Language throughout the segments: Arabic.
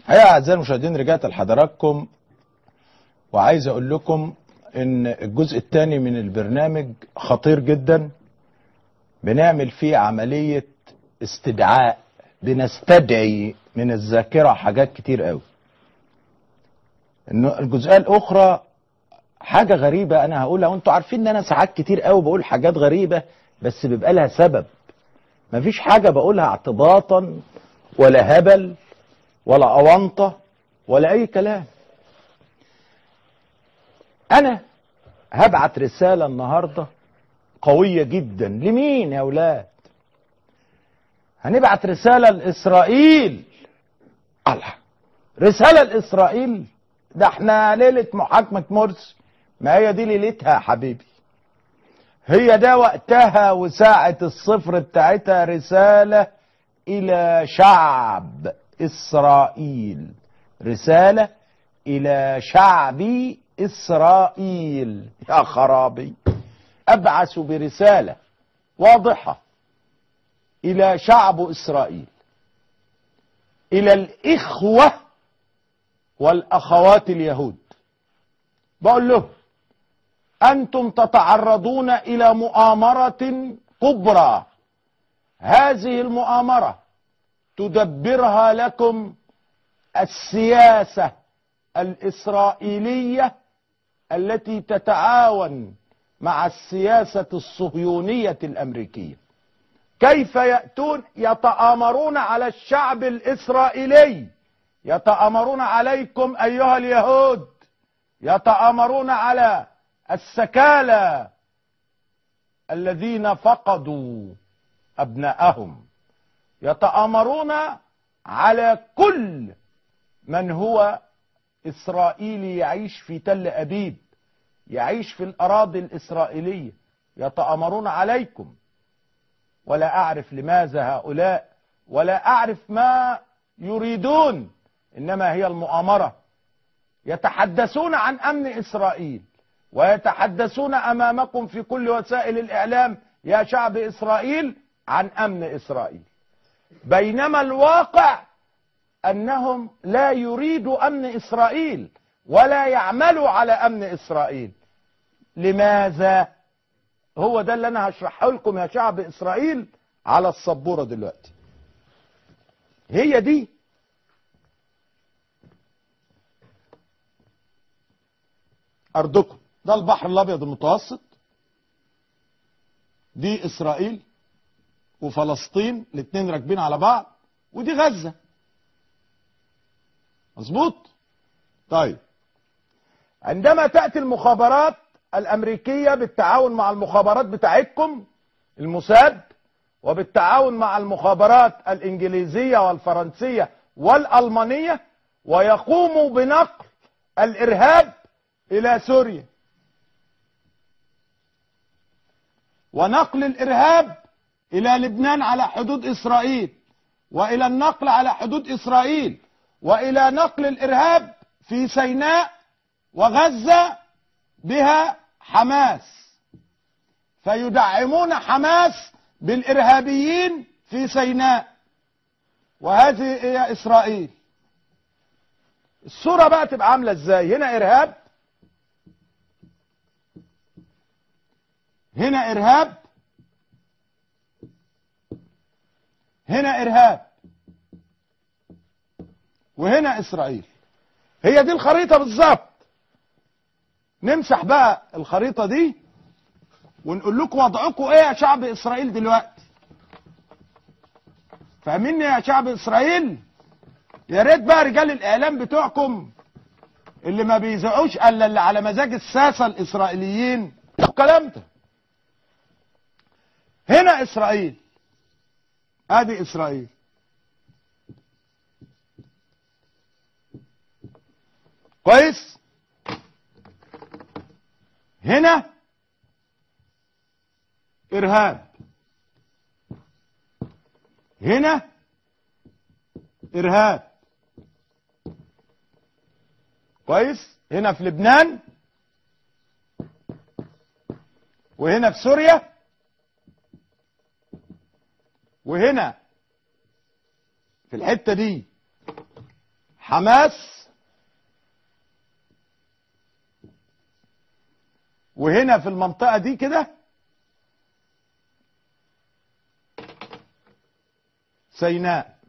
الحقيقة أعزائي المشاهدين رجعت لحضراتكم وعايز أقول لكم إن الجزء الثاني من البرنامج خطير جدا، بنعمل فيه عملية استدعاء، بنستدعي من الذاكرة حاجات كتير قوي. إنه الجزئية الأخرى حاجة غريبة أنا هقولها، وأنتوا عارفين إن أنا ساعات كتير قوي بقول حاجات غريبة بس بيبقى لها سبب. مفيش حاجة بقولها اعتباطا ولا هبل ولا أونطة ولا أي كلام. أنا هبعت رسالة النهاردة قوية جدا. لمين يا أولاد؟ هنبعت رسالة لإسرائيل. الله، رسالة لإسرائيل؟ ده احنا ليلة محاكمة مرسي، ما هي دي ليلتها يا حبيبي، هي ده وقتها وساعة الصفر بتاعتها. رسالة إلى شعب إسرائيل، رسالة إلى شعب إسرائيل. يا خرابي، أبعث برسالة واضحة إلى شعب إسرائيل، إلى الإخوة والأخوات اليهود، بقول لهم أنتم تتعرضون إلى مؤامرة كبرى. هذه المؤامرة تدبرها لكم السياسة الإسرائيلية التي تتعاون مع السياسة الصهيونية الأمريكية. كيف يأتون يتآمرون على الشعب الإسرائيلي، يتآمرون عليكم أيها اليهود، يتآمرون على السكالى الذين فقدوا أبنائهم، يتآمرون على كل من هو إسرائيلي يعيش في تل أبيب، يعيش في الأراضي الإسرائيلية، يتآمرون عليكم. ولا أعرف لماذا هؤلاء، ولا أعرف ما يريدون، إنما هي المؤامرة. يتحدثون عن أمن إسرائيل ويتحدثون أمامكم في كل وسائل الإعلام يا شعب إسرائيل عن أمن إسرائيل، بينما الواقع أنهم لا يريدوا أمن إسرائيل ولا يعملوا على أمن إسرائيل. لماذا؟ هو ده اللي أنا هشرحه لكم يا شعب إسرائيل على السبورة دلوقتي. هي دي أرضكم، ده البحر الأبيض المتوسط، دي إسرائيل وفلسطين الاتنين راكبين على بعض، ودي غزة. مظبوط؟ طيب، عندما تأتي المخابرات الأمريكية بالتعاون مع المخابرات بتاعتكم الموساد، وبالتعاون مع المخابرات الإنجليزية والفرنسية والألمانية، ويقوموا بنقل الإرهاب إلى سوريا، ونقل الإرهاب إلى لبنان على حدود إسرائيل، وإلى النقل على حدود إسرائيل، وإلى نقل الإرهاب في سيناء وغزة بها حماس، فيدعمون حماس بالإرهابيين في سيناء. وهذه هي إسرائيل. الصورة بقى تبقى عاملة ازاي؟ هنا إرهاب، هنا إرهاب، هنا إرهاب، وهنا إسرائيل. هي دي الخريطة بالظبط. نمسح بقى الخريطة دي ونقول لكم وضعكم ايه يا شعب إسرائيل دلوقتي. فاهميني يا شعب إسرائيل؟ يا ريت بقى رجال الإعلام بتوعكم اللي ما بيذيعوش الا اللي على مزاج الساسة الإسرائيليين الكلام ده. هنا إسرائيل، ادي إسرائيل، كويس؟ هنا إرهاب، هنا إرهاب، كويس؟ هنا في لبنان، وهنا في سوريا، وهنا في الحتة دي حماس، وهنا في المنطقة دي كده سيناء.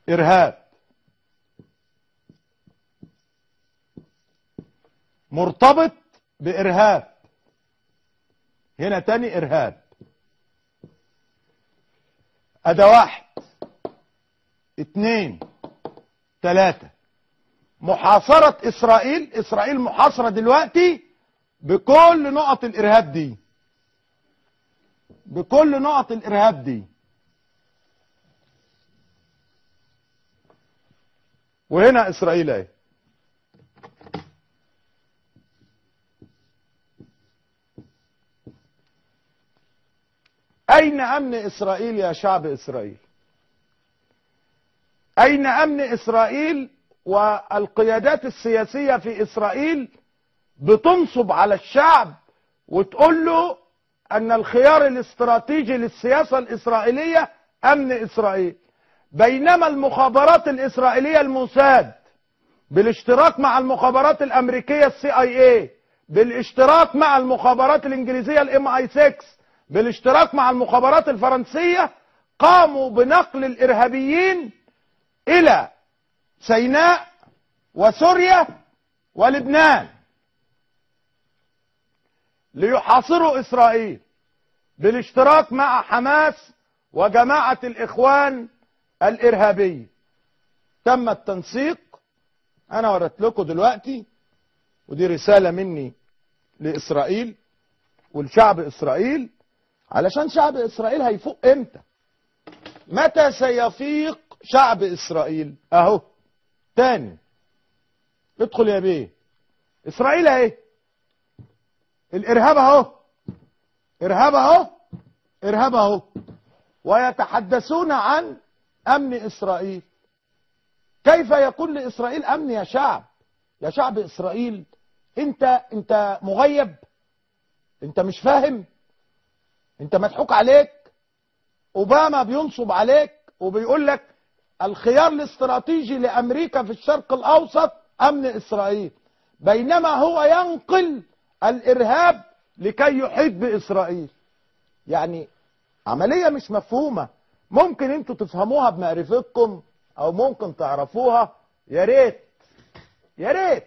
إرهاب مرتبط بإرهاب، هنا تاني إرهاب. أدا 1 2 3. محاصرة إسرائيل. إسرائيل محاصرة دلوقتي بكل نقط الإرهاب دي، بكل نقط الإرهاب دي. وهنا إسرائيل اهي. أين أمن إسرائيل يا شعب إسرائيل؟ أين أمن إسرائيل والقيادات السياسية في إسرائيل بتنصب على الشعب وتقول له أن الخيار الاستراتيجي للسياسة الإسرائيلية أمن إسرائيل، بينما المخابرات الإسرائيلية الموساد بالاشتراك مع المخابرات الأمريكية CIA، بالاشتراك مع المخابرات الإنجليزية MI6، بالاشتراك مع المخابرات الفرنسية، قاموا بنقل الإرهابيين إلى سيناء وسوريا ولبنان ليحاصروا إسرائيل بالاشتراك مع حماس وجماعة الإخوان الإرهابية. تم التنسيق. أنا وريت لكم دلوقتي، ودي رسالة مني لإسرائيل والشعب إسرائيل، علشان شعب إسرائيل هيفوق إمتى؟ متى سيفيق شعب إسرائيل؟ أهو تاني، ادخل يا بيه. إسرائيل أهي، الإرهاب أهو، إرهاب أهو، إرهاب أهو، ويتحدثون عن أمن إسرائيل. كيف يكون لإسرائيل أمن يا شعب؟ يا شعب إسرائيل، أنت مغيب؟ أنت مش فاهم؟ أنت مضحوك عليك؟ أوباما بينصب عليك وبيقول لك الخيار الاستراتيجي لأمريكا في الشرق الأوسط أمن إسرائيل، بينما هو ينقل الإرهاب لكي يحيط بإسرائيل. يعني عملية مش مفهومة. ممكن انتوا تفهموها بمعرفتكم او ممكن تعرفوها، يا ريت يا ريت